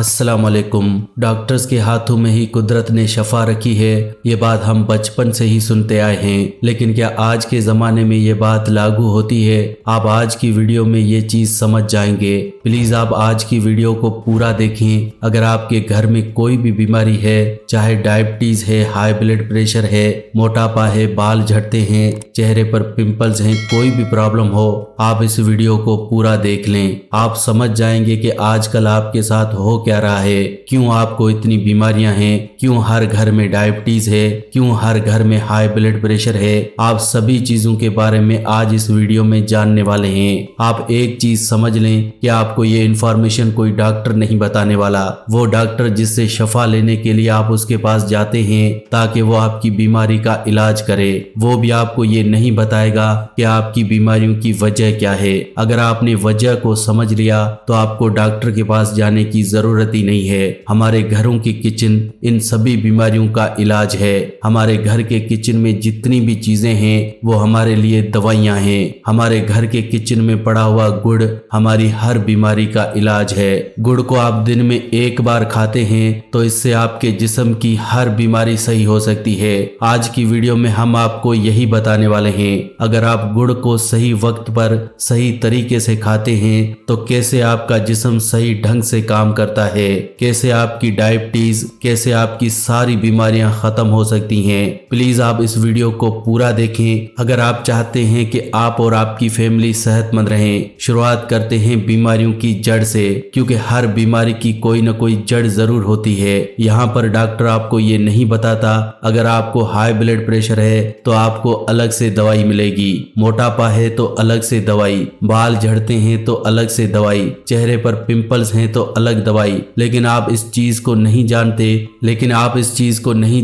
अस्सलामुअलैकुम। डॉक्टर्स के हाथों में ही कुदरत ने शफा रखी है, ये बात हम बचपन से ही सुनते आए हैं। लेकिन क्या आज के ज़माने में ये बात लागू होती है? आप आज की वीडियो में ये चीज़ समझ जाएंगे। प्लीज़ आप आज की वीडियो को पूरा देखें। अगर आपके घर में कोई भी बीमारी है, चाहे डायबिटीज़ है, हाई ब्लड प्रेशर है, मोटापा है, बाल झड़ते हैं, चेहरे पर पिंपल्स हैं, कोई भी प्रॉब्लम हो, आप इस वीडियो को पूरा देख लें। आप समझ जाएंगे कि आजकल आपके साथ हो क्या रहा है, क्यों आपको इतनी बीमारियां हैं, क्यों हर घर में डायबिटीज है, क्यों हर घर में हाई ब्लड प्रेशर है। आप सभी चीजों के बारे में आज इस वीडियो में जानने वाले हैं। आप एक चीज समझ लें कि आपको ये इन्फॉर्मेशन कोई डॉक्टर नहीं बताने वाला। वो डॉक्टर जिससे शफा लेने के लिए आप उसके पास जाते हैं ताकि वो आपकी बीमारी का इलाज करे, वो भी आपको ये नहीं बताएगा कि आपकी बीमारियों की वजह क्या है। अगर आपने वजह को समझ लिया तो आपको डॉक्टर के पास जाने की जरूरत ही नहीं है। हमारे घरों की किचन इन सभी बीमारियों का इलाज है। हमारे घर के किचन में जितनी भी चीजें हैं वो हमारे लिए दवाइयां हैं। हमारे घर के किचन में पड़ा हुआ गुड़ हमारी हर बीमारी का इलाज है। गुड़ को आप दिन में एक बार खाते हैं तो इससे आपके जिस्म की हर बीमारी सही हो सकती है। आज की वीडियो में हम आपको यही बताने वाले हैं। अगर आप गुड़ को सही वक्त पर सही तरीके से खाते हैं तो कैसे आपका जिस्म सही ढंग से काम करता है, कैसे आपकी डायबिटीज, कैसे आपकी सारी बीमारियां खत्म हो सकती हैं। प्लीज आप इस वीडियो को पूरा देखें अगर आप चाहते हैं कि आप और आपकी फैमिली सेहतमंद रहें। शुरुआत करते हैं बीमारियों की जड़ से, क्योंकि हर बीमारी की कोई न कोई जड़ जरूर होती है। यहाँ पर डॉक्टर आपको ये नहीं बताता अगर आपको हाई ब्लड प्रेशर है तो आपको अलग से दवाई मिलेगी, मोटापा है तो अलग से दवाई, बाल झड़ते हैं तो अलग से दवाई, चेहरे पर पिंपल्स हैं तो अलग दवाई। लेकिन आप इस चीज को नहीं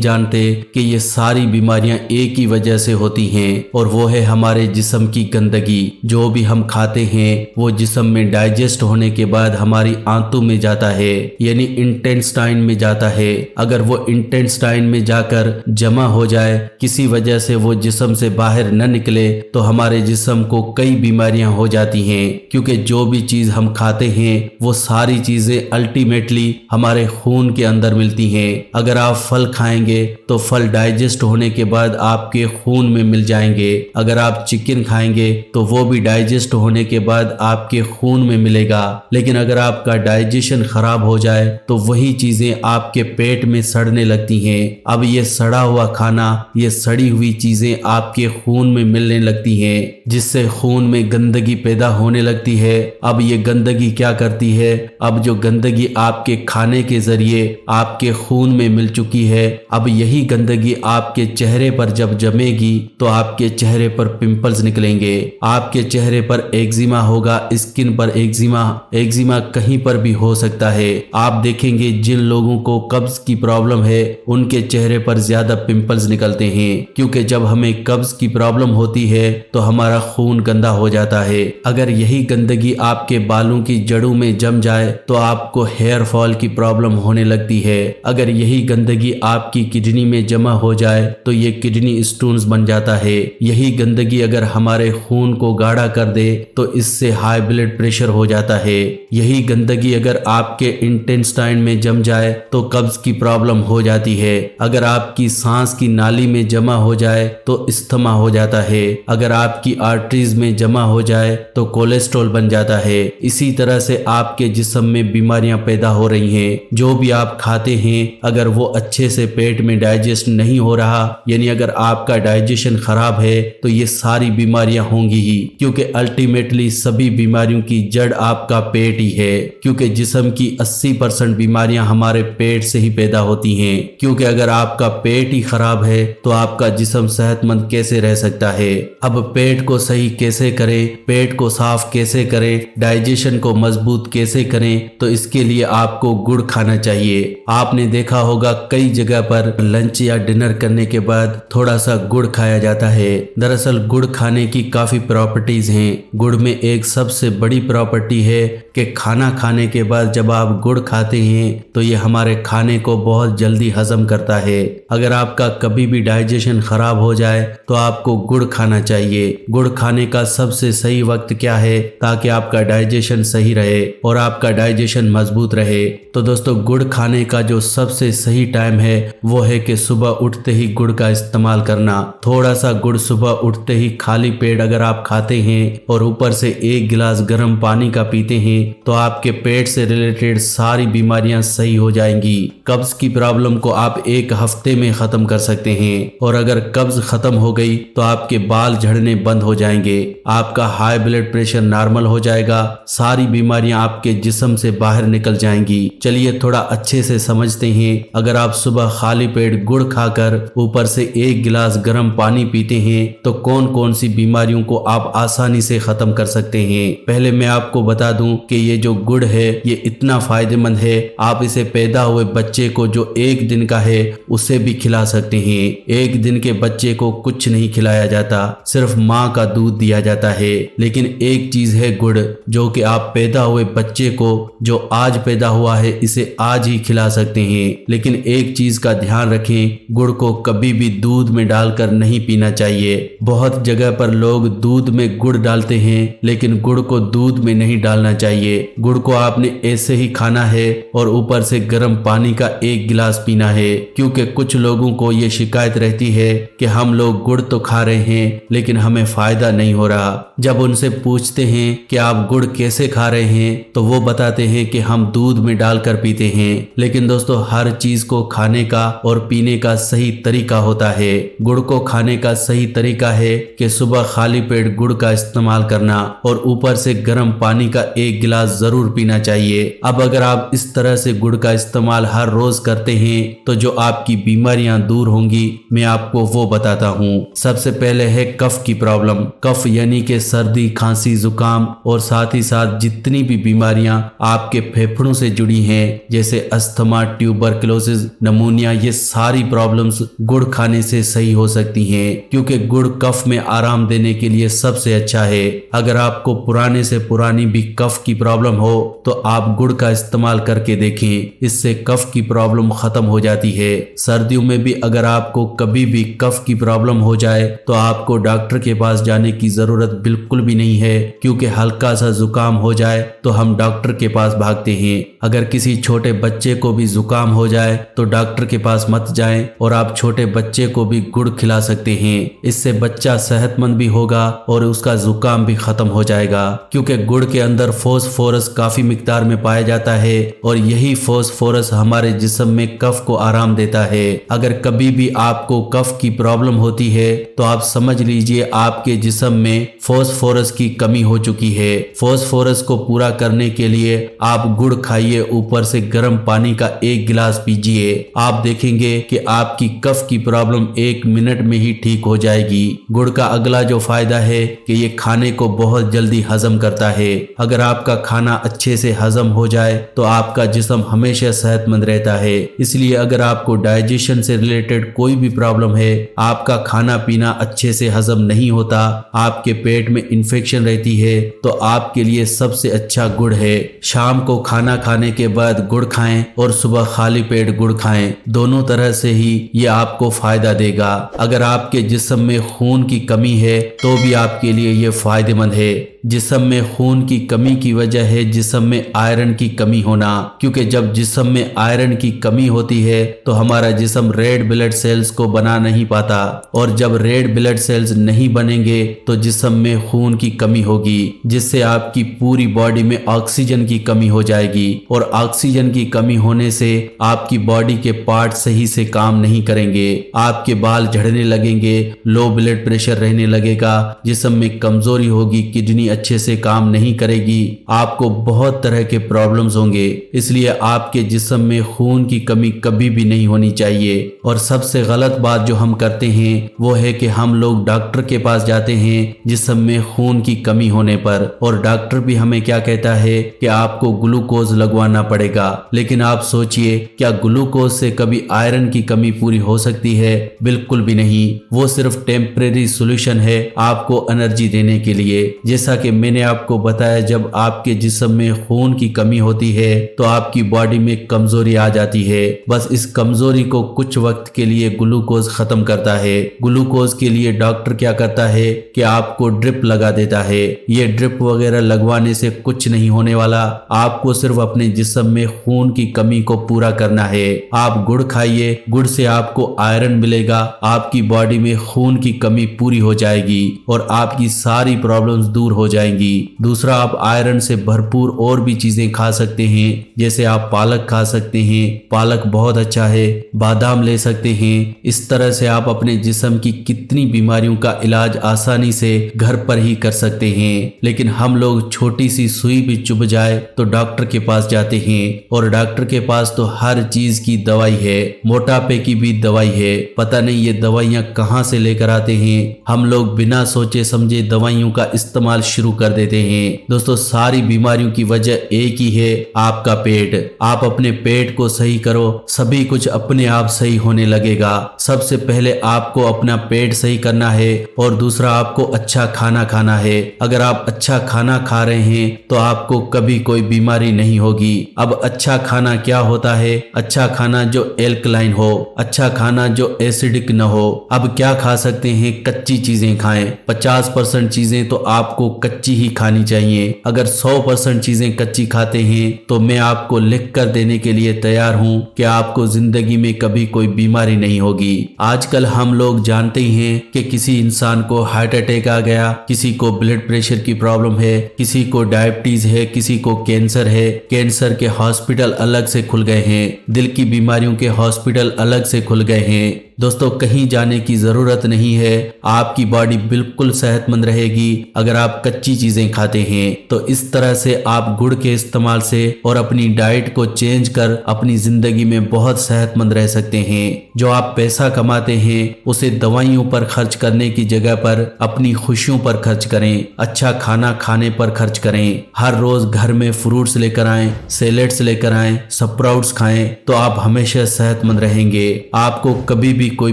जानते कि ये सारी बीमारियां एक ही वजह से होती हैं, और वो है हमारे जिस्म की गंदगी। जो भी हम खाते हैं वो जिस्म में डाइजेस्ट होने के बाद हमारी आंतों में जाता है, यानी इंटेस्टाइन में जाता है। अगर वो इंटेस्टाइन में जाकर जमा हो जाए, किसी वजह से वो जिस्म से बाहर न निकले, तो हमारे जिस्म को कई बीमारियां हो जाती हैं। क्योंकि जो भी चीज हम खाते हैं वो सारी चीजें अल्टीमेटली हमारे खून के अंदर मिलती हैं। अगर आप फल खाएंगे तो फल डाइजेस्ट होने के बाद आपके खून में मिल जाएंगे। अगर आप चिकन खाएंगे तो वो भी डाइजेस्ट होने के बाद आपके खून में मिलेगा। लेकिन अगर आपका डाइजेशन खराब हो जाए तो वही चीजें आपके पेट में सड़ने लगती हैं। अब ये सड़ा हुआ खाना, ये सड़ी हुई चीजें आपके खून में मिलने लगती हैं, जिससे खून में गंदगी पैदा होने लगती है। अब ये गंदगी क्या करती है? अब जो गंदगी आपके खाने के जरिए आपके खून में मिल चुकी है, अब यही गंदगी आपके चेहरे पर जब जमेगी तो आपके चेहरे पर पिंपल्स निकलेंगे, आपके चेहरे पर एक्जिमा होगा, स्किन पर एक्जिमा कहीं पर भी हो सकता है। आप देखेंगे जिन लोगों को कब्ज की प्रॉब्लम है उनके चेहरे पर ज्यादा पिंपल्स निकलते हैं, क्योंकि जब हमें कब्ज की प्रॉब्लम होती है तो हमारा खून गंदा हो जाता है। अगर यही गंदगी आपके बालों की जड़ों में जम जाए तो आपको हेयर फॉल की प्रॉब्लम होने लगती है। अगर यही गंदगी आपकी किडनी में जमा हो जाए तो ये किडनी स्टोन्स बन जाता है। यही गंदगी अगर हमारे खून को गाढ़ा कर दे तो इससे हाई ब्लड प्रेशर हो जाता है। यही गंदगी अगर आपके इंटेस्टाइन में जम जाए तो कब्ज की प्रॉब्लम हो जाती है। अगर आपकी सांस की नाली में जमा हो जाए तो अस्थमा हो जाता है। अगर आपकी आर्टरीज में जमा हो जाए तो कोलेस्ट्रॉल बन जाता है। इसी तरह से आपके जिस्म में बीमारियां पैदा हो रही हैं। जो भी आप खाते हैं अगर वो अच्छे से पेट में डाइजेस्ट नहीं हो रहा, यानी अगर आपका डाइजेशन खराब है, तो ये सारी बीमारियां होंगी ही, क्योंकि अल्टीमेटली सभी बीमारियों की जड़ आपका पेट ही है। क्योंकि जिस्म की 80% बीमारियां हमारे पेट से ही पैदा होती हैं। क्योंकि अगर आपका पेट ही खराब है तो आपका जिस्म सेहतमंद कैसे रह सकता है? अब पेट को सही कैसे करें, पेट को साफ कैसे करें, डाइजेशन को मजबूत कैसे करें, तो इसके लिए आपको गुड़ खाना चाहिए। आपने देखा होगा कई जगह पर लंच या डिनर करने के बाद थोड़ा सा गुड़ खाया जाता है। दरअसल गुड़ खाने की काफी प्रॉपर्टीज हैं। गुड़ में एक सबसे बड़ी प्रॉपर्टी है कि खाना खाने के बाद जब आप गुड़ खाते हैं तो ये हमारे खाने को बहुत जल्दी हजम करता है। अगर आपका कभी भी डाइजेशन खराब हो जाए तो आपको गुड़ खाना चाहिए। गुड़ खाने का सबसे सही वक्त क्या है ताकि आपका डाइजेशन सही रहे और आपका डाइजेशन मजबूत रहे? तो दोस्तों, गुड़ खाने का जो सबसे सही टाइम है वो है कि सुबह उठते ही गुड़ का इस्तेमाल करना। थोड़ा सा गुड़ सुबह उठते ही खाली पेट अगर आप खाते हैं और ऊपर से 1 गिलास गर्म पानी का पीते हैं तो आपके पेट से रिलेटेड सारी बीमारियां सही हो जाएंगी। कब्ज की प्रॉब्लम को आप 1 हफ्ते में खत्म कर सकते हैं और अगर कब्ज खत्म हो गई तो आपके बाल झड़ने बंद हो जाएंगे, आपका हाई ब्लड प्रेशर नॉर्मल हो जाएगा, सारी बीमारियां आपके जिस्म से बाहर निकल जाएंगी। चलिए थोड़ा अच्छे से समझते हैं। अगर आप सुबह खाली पेट गुड़ खाकर ऊपर से 1 गिलास गर्म पानी पीते हैं तो कौन कौन सी बीमारियों को आप आसानी से खत्म कर सकते हैं। पहले मैं आपको बता दूं कि ये जो गुड़ है ये इतना फायदेमंद है, आप इसे पैदा हुए बच्चे को जो 1 दिन का है उसे भी खिला सकते हैं। 1 दिन के बच्चे को कुछ नहीं खिलाया जाता, सिर्फ माँ का दूध दिया जाता है। लेकिन एक चीज है गुड़, जो कि आप पैदा हुए बच्चे को जो आज पैदा हुआ है इसे आज ही खिला सकते हैं। लेकिन एक चीज का ध्यान रखें, गुड़ को कभी भी दूध में डालकर नहीं पीना चाहिए। बहुत जगह पर लोग दूध में गुड़ डालते हैं लेकिन गुड़ को दूध में नहीं डालना चाहिए। गुड़ को आपने ऐसे ही खाना है और ऊपर से गर्म पानी का 1 गिलास पीना है, क्योंकि कुछ लोगों को ये शिकायत रहती है कि हम लोग गुड़ तो खा रहे हैं लेकिन हमें फायदा नहीं हो रहा। जब उनसे पूछते हैं कि आप गुड़ कैसे खा रहे हैं तो वो बताते हैं कि हम दूध में डालकर पीते हैं। लेकिन दोस्तों, हर चीज को खाने का और पीने का सही तरीका होता है। गुड़ को खाने का सही तरीका है कि सुबह खाली पेट गुड़ का इस्तेमाल करना और ऊपर से गर्म पानी का 1 गिलास जरूर पीना चाहिए। अब अगर आप इस तरह से गुड़ का इस्तेमाल हर रोज करते हैं तो जो आपकी बीमारियां दूर होंगी मैं आपको वो बताता हूँ। सबसे पहले है कफ की प्रॉब्लम। कफ यानी कि सर्दी, खांसी, जुकाम और साथ ही साथ जितनी भी बीमारियां आपके फेफड़ों से जुड़ी हैं जैसे अस्थमा, ट्यूबरकुलोसिस, नमूनिया, ये सारी प्रॉब्लम्स गुड़ खाने से सही हो सकती हैं, क्योंकि गुड़ कफ में आराम देने के लिए सबसे अच्छा है। अगर आपको पुराने से पुरानी भी कफ की प्रॉब्लम हो तो आप गुड़ का इस्तेमाल करके देखें, इससे कफ की प्रॉब्लम खत्म हो जाती है। सर्दियों में भी अगर आपको कभी भी कफ की प्रॉब्लम हो जाए तो आपको डॉक्टर के पास जाने की जरूरत बिल्कुल भी नहीं है, क्योंकि हल्का सा जुकाम हो जाए तो हम डॉक्टर के पास भागते हैं। अगर किसी छोटे बच्चे को भी जुकाम हो जाए तो डॉक्टर के पास मत जाएं और आप छोटे बच्चे को भी गुड़ खिला सकते हैं। इससे बच्चा सेहतमंद भी होगा और उसका जुकाम भी खत्म हो जाएगा, क्योंकि गुड़ के अंदर फास्फोरस काफी मिकदार में पाया जाता है और यही फास्फोरस हमारे जिस्म में कफ को आराम देता है। अगर कभी भी आपको कफ की प्रॉब्लम होती है तो आप समझ लीजिए आपके जिस्म में फास्फोरस की कमी हो चुकी है। फास्फोरस को पूरा करने के लिए आप गुड़ खाइए, ऊपर से गर्म पानी का 1 गिलास पीजिए। आप देखेंगे कि आपकी कफ की प्रॉब्लम 1 मिनट में ही ठीक हो जाएगी। गुड़ का अगला जो फायदा है कि ये खाने को बहुत जल्दी हजम करता है। अगर आपका खाना अच्छे से हजम हो जाए तो आपका जिस्म हमेशा सेहतमंद रहता है। इसलिए अगर आपको डाइजेशन से रिलेटेड कोई भी प्रॉब्लम है, आपका खाना पीना अच्छे से हजम नहीं होता, आपके पेट में इन्फेक्शन रहती है, तो आपके लिए सबसे अच्छा गुड़ है। शाम को खाना खाने के बाद गुड़ खाएं और सुबह खाली पेट गुड़ खाएं, दोनों तरह से ही ये आपको फायदा देगा। अगर आपके जिस्म में खून की कमी है तो भी आपके लिए ये फायदेमंद है। जिस्म में खून की कमी की वजह है जिस्म में आयरन की कमी होना, क्योंकि जब जिस्म में आयरन की कमी होती है तो हमारा जिस्म रेड ब्लड सेल्स को बना नहीं पाता, और जब रेड ब्लड सेल्स नहीं बनेंगे तो जिस्म में खून की कमी होगी, जिससे आपकी पूरी बॉडी में ऑक्सीजन की कमी हो जाएगी, और ऑक्सीजन की कमी होने से आपकी बॉडी के पार्ट सही से काम नहीं करेंगे, आपके बाल झड़ने लगेंगे, लो ब्लड प्रेशर रहने लगेगा, जिस्म में कमजोरी होगी, किडनी अच्छे से काम नहीं करेगी, आपको बहुत तरह के प्रॉब्लम्स होंगे। इसलिए आपके जिस्म में खून की कमी कभी भी नहीं होनी चाहिए। और सबसे गलत बात जो हम करते हैं वो है कि हम लोग डॉक्टर के पास जाते हैं जिस्म में खून की कमी होने पर, और डॉक्टर भी हमें क्या कहता है कि आपको ग्लूकोज लगवाना पड़ेगा। लेकिन आप सोचिए, क्या ग्लूकोज से कभी आयरन की कमी पूरी हो सकती है? बिल्कुल भी नहीं। वो सिर्फ टेम्परेरी सोल्यूशन है आपको एनर्जी देने के लिए। जैसा कि मैंने आपको बताया, जब आपके जिस्म में खून की कमी होती है तो आपकी बॉडी में कमजोरी आ जाती है। बस इस कमजोरी को कुछ वक्त के लिए ग्लूकोज खत्म करता है। ग्लूकोज के लिए डॉक्टर क्या करता है कि आपको ड्रिप लगा देता है। ये ड्रिप वगैरह लगवाने से कुछ नहीं होने वाला, आपको सिर्फ अपने जिस्म में खून की कमी को पूरा करना है। आप गुड़ खाइए, गुड़ से आपको आयरन मिलेगा, आपकी बॉडी में खून की कमी पूरी हो जाएगी और आपकी सारी प्रॉब्लम्स दूर हो जाएंगी। दूसरा, आप आयरन से भरपूर और भी चीजें खा सकते हैं, जैसे आप पालक खा सकते हैं, पालक बहुत अच्छा है, बादाम ले सकते हैं। इस तरह से आप अपने जिस्म की कितनी बीमारियों का इलाज आसानी से घर पर ही कर सकते हैं। लेकिन हम लोग छोटी सी सुई भी चुभ जाए तो डॉक्टर के पास जाते हैं, और डॉक्टर के पास तो हर चीज की दवाई है, मोटापे की भी दवाई है। पता नहीं ये दवाइयां कहां से लेकर आते हैं। हम लोग बिना सोचे समझे दवाइयों का इस्तेमाल शुरू कर देते हैं। दोस्तों, सारी बीमारियों की वजह एक ही है, आपका पेट। आप अपने पेट को सही करो, सभी कुछ अपने आप सही होने लगेगा। सबसे पहले आपको अपना पेट सही करना है और दूसरा आपको अच्छा खाना खाना है। अगर आप अच्छा खाना खा रहे हैं तो आपको कभी कोई बीमारी नहीं होगी। अब अच्छा खाना क्या होता है? अच्छा खाना जो एल्कलाइन हो, अच्छा खाना जो एसिडिक न हो। अब क्या खा सकते हैं? कच्ची चीजें खाएं। 50% चीजें तो आपको कच्ची ही खानी चाहिए। अगर 100% चीजें कच्ची खाते हैं तो मैं आपको लिख कर देने के लिए तैयार हूं कि आपको जिंदगी में कभी कोई बीमारी नहीं होगी। आजकल हम लोग जानते ही हैं कि किसी इंसान को हार्ट अटैक आ गया, किसी को ब्लड प्रेशर की प्रॉब्लम है, किसी को डायबिटीज है, किसी को कैंसर है। कैंसर के हॉस्पिटल अलग से खुल गए हैं, दिल की बीमारियों के हॉस्पिटल अलग से खुल गए हैं। दोस्तों, कहीं जाने की जरूरत नहीं है, आपकी बॉडी बिल्कुल सेहतमंद रहेगी अगर आप कच्ची चीजें खाते हैं। तो इस तरह से आप गुड़ के इस्तेमाल से और अपनी डाइट को चेंज कर अपनी जिंदगी में बहुत सेहतमंद रह सकते हैं। जो आप पैसा कमाते हैं उसे दवाइयों पर खर्च करने की जगह पर अपनी खुशियों पर खर्च करें, अच्छा खाना खाने पर खर्च करें। हर रोज घर में फ्रूट्स लेकर आएं, सैलेड्स लेकर आएं, स्प्राउट्स खाएं, तो आप हमेशा सेहतमंद रहेंगे, आपको कभी भी कोई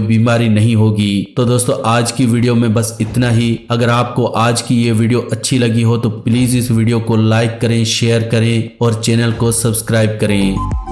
बीमारी नहीं होगी। तो दोस्तों, आज की वीडियो में बस इतना ही। अगर आपको आज की ये वीडियो अच्छी लगी हो तो प्लीज इस वीडियो को लाइक करें, शेयर करें और चैनल को सब्सक्राइब करें।